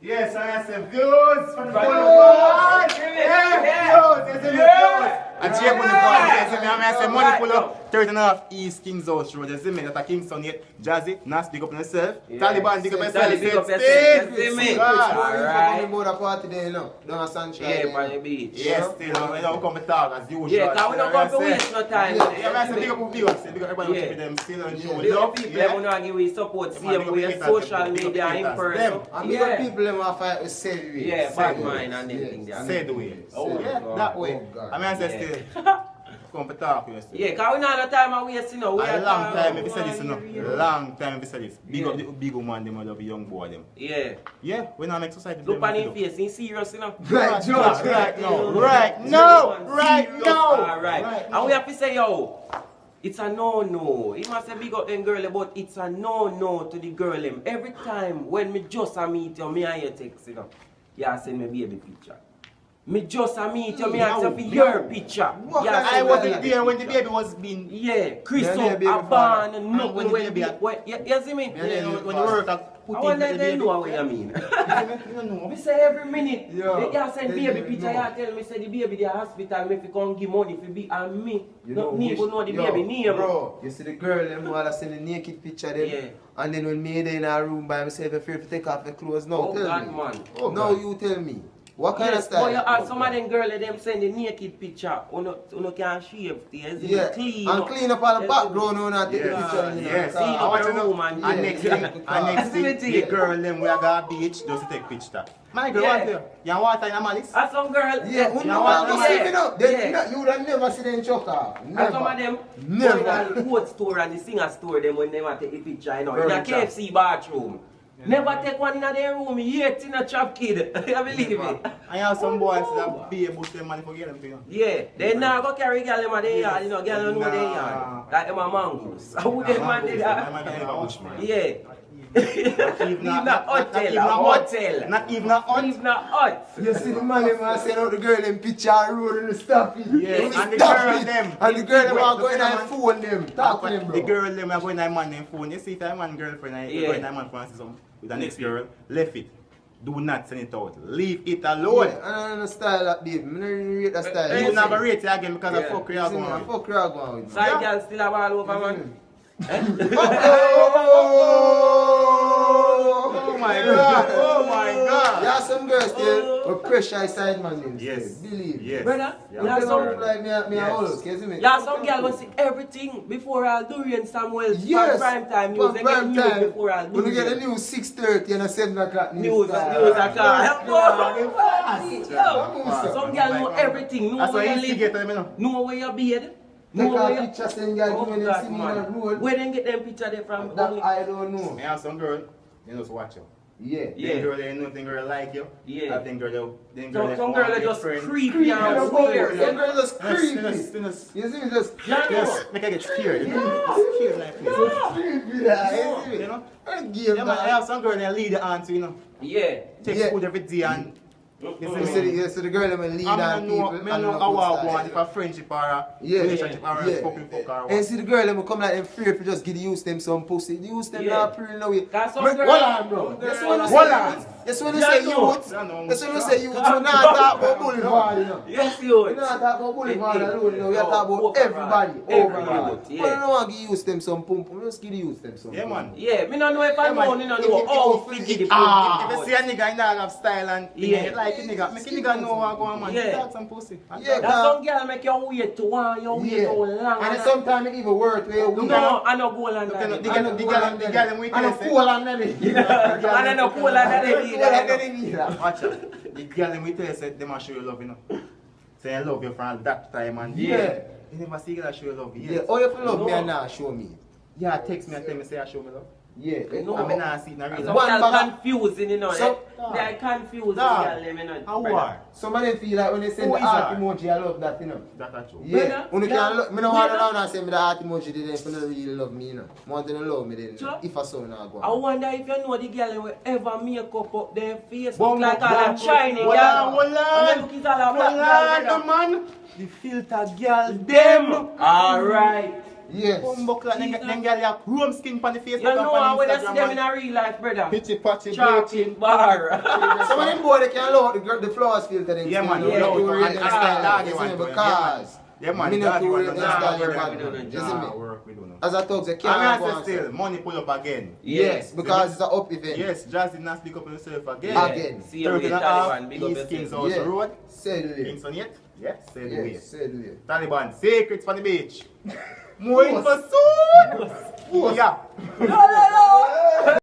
Yes, I said views from the boulevard. Yeah, views. Views. And check on the board. Yes, I say money pull up 13.5 East Kings House Road. You see me? That's a Kingston yet. Jazzy, Nas, big up on yourself. Taliban, big up yourself. Taliban, big up yourself. You see me? Alright. We're going to party there, you know. Down at Sunshine. Yeah, on the beach. Yes, still. We don't come to talk as usual. Yeah, because we don't come to waste no time. Yeah, I say big up on viewers. Big up everybody with them still and you. Big up people that want to give you support. See them with social media in person. And big up people that want to fight with Sedway. Yeah, bad mind and everything there. Sedway. Oh, yeah, that way. I mean, I say still. Come to talk to you. Yeah, because we don't have no time to waste, you know. A long time if you say this, you know. Long time if you say this. Big up the big woman, them, love the young boy, them. Yeah. Yeah, we not make society. Look on his face, he's serious, you know. Right, George. Right now. Right now. Right now. Alright. And we have to say, yo, it's a no-no. He must say big up them girl, but it's a no-no to the girl. Every time when me just meet you, me and you text, you know. You send me baby picture. Me just meet you, me ask you for your picture. I wasn't there when the baby was being. Yeah, Chris up, a barn, and nothing when the baby. You see me? When the worker put I want in the to baby. know what you mean. You don't know. Me say every minute, Yeah. you send baby picture, you tell me say the baby the hospital, me if you come give money for be and me. No need to know the baby name. Bro, you see the girl, them all send the naked picture them. Yeah. And then when me there in a room by myself, if you have to take off the clothes, no, Oh tell God, me. man. No, you tell me. What kind of Yes, style? but you ask some of them girls, them send the naked picture, you can shave, Yeah, clean and up. clean up all the background when I take the Yeah, picture. You know, yes. because- I want to know, man. And next thing, the girl them we are going to beach just to take picture. My girl, Yeah. what you? You want water in a malice? And some girls, Yeah, who know want what to I'm see, saying, you know? You would have never seen them choke off. and some of Never. them Never. go in the coat store and the singer store them when they want to take the picture, you know, in a Furniture. KFC bathroom. Never take one in their room yet in a trap kid. You believe it? I have some boys that be able to them money for get them to you. Yeah, they now go carry girl in their yard, you know, girl don't know their yard. Like them a mongoose. How them man did that? Yeah. Even a hotel, a hotel. Not even a hut. Even a hut. You see the man them send out the girl them picture and road and stop it. Yes, and the girl them. And the girl them are Look going at and phone them. Talk to them, bro. The girl them are going to man them phone. You see if a man girlfriend and Yeah. going to man phone and see some with the next girl, left it. Do not send it out. Leave it alone. Yeah, I don't know the style that baby. I don't really rate that style. You never rate it again because of Yeah. fuck you You are see me, going I with. fuck you going with. Side girl still have all over, man. Oh my god. Oh my god. Yeah, some girls still with pressure side man names. Yes. Believe. Yes. Brother, Yeah. you have They don't some... look like me Yes. old. You see me? Yeah, some girl will see everything before I'll do in Samuel. Yes. Prime time news. They get news before I'll do. When you get the news 6:30 and a 7 o'clock News style. Some girl know everything. Know That's where why you you live. get them, you know. Know where you bed. Take Know a where you... picture, send guys Oh, when they God, see me on the man. road. Where they get them picture there from? That I don't know. I have some girl, you know, to watch you. Yeah. Yeah. Them girl, they know them girl like you. Yeah. Them girl, them Some girl are just creepy and Some weird. girls just creepy. Yes. You see me just Yes, make I get scared. Scared like this. creepy. Yeah, you see You me? know? I give Yeah, man, I have some girl that lead the aunt, you know. Yeah. Take Yeah. food every day and you You see see me? the, so the girl them lead I on people. don't know how I want, if a friendship or a Yeah. relationship or a Yeah. fucking fuck or And what. see the girl them will come like them free if you just give the use them some pussy. The use them Yeah. not pretty no way. Got some Hold girl- on, bro. some That's girl- when you Hold say on. youth. That's when you Yeah, say no. youth. Yeah, no. That's when you say youth. We not talk about boulevard, you know. Yes, We you. not talk about boulevard alone, you know. We are No, talking about overall. everybody. Everybody, Overall. yeah. But I don't want to give use them some pump. We just give the use them some Yeah, pump. man. Yeah, me not know if I Yeah, man. know, you know, If- how if- fit if- the If you see a nigga in that have style and Yeah. you like a nigga, make a nigga know what go on, man. Yeah. Talk some pussy. Yeah, That's some girl make you wait to one, you wait Yeah. so long. And sometimes it even work where we No, I know go on Look at that. the girl we and a tell fool and then And then a cool and then watch out. The girl them we tell you say them a show you love, you know. Say I love you from that time and Yeah. You never see girl show you love Yeah, yet. oh, you feel love me No. and now show me. Yeah, text me and tell me say I show me love. Yeah. No. I mean I see it in a real Some life. One girl bag of- confusing, you know. So- They are confused, Dog. girl, them, you know. How brother. are? Some of them feel like when they send Who the is heart that? emoji, I love that, you know. That a true. Yeah, Brother, when you yeah. can look, me no want to Brother. now say me the heart emoji they don't really love me, you know. Want to love me then. Sure. If I saw now go I on. wonder if you know the girl will ever make up their face Bum, look like bum, all bum, them shiny hold girl. on, hold And on. then look is all a black Hold on, girl. man. The filter girl, them. Alright. Yes. Bumbleclad, them girl have chrome skin on the Facebook You know and when I see Instagram. them in man. a real life, brother. Pitchy patchy Chocolate bar. Some of them boy they can load the flowers filter them. Yeah, man, Yeah, yeah, yeah, and yeah. style doggy You see one me? too, Because yeah, man, me not doggy too one rate too. the style Nah, your work, bad we don't man. know, You see Nah, me? work, we don't know. As I talk, they And can't I go say on still, set. money pull up again. Yes, because it's an up event. Yes, Jazz did not speak up himself again. Yeah. Again. See you with 13 and a Taliban, half, big up East Kings yourself. House Road. Said way. Kingston yet? Yes, said way. Yes, said way. Taliban, secrets for the beach. More info soon! Yeah. No, no, no!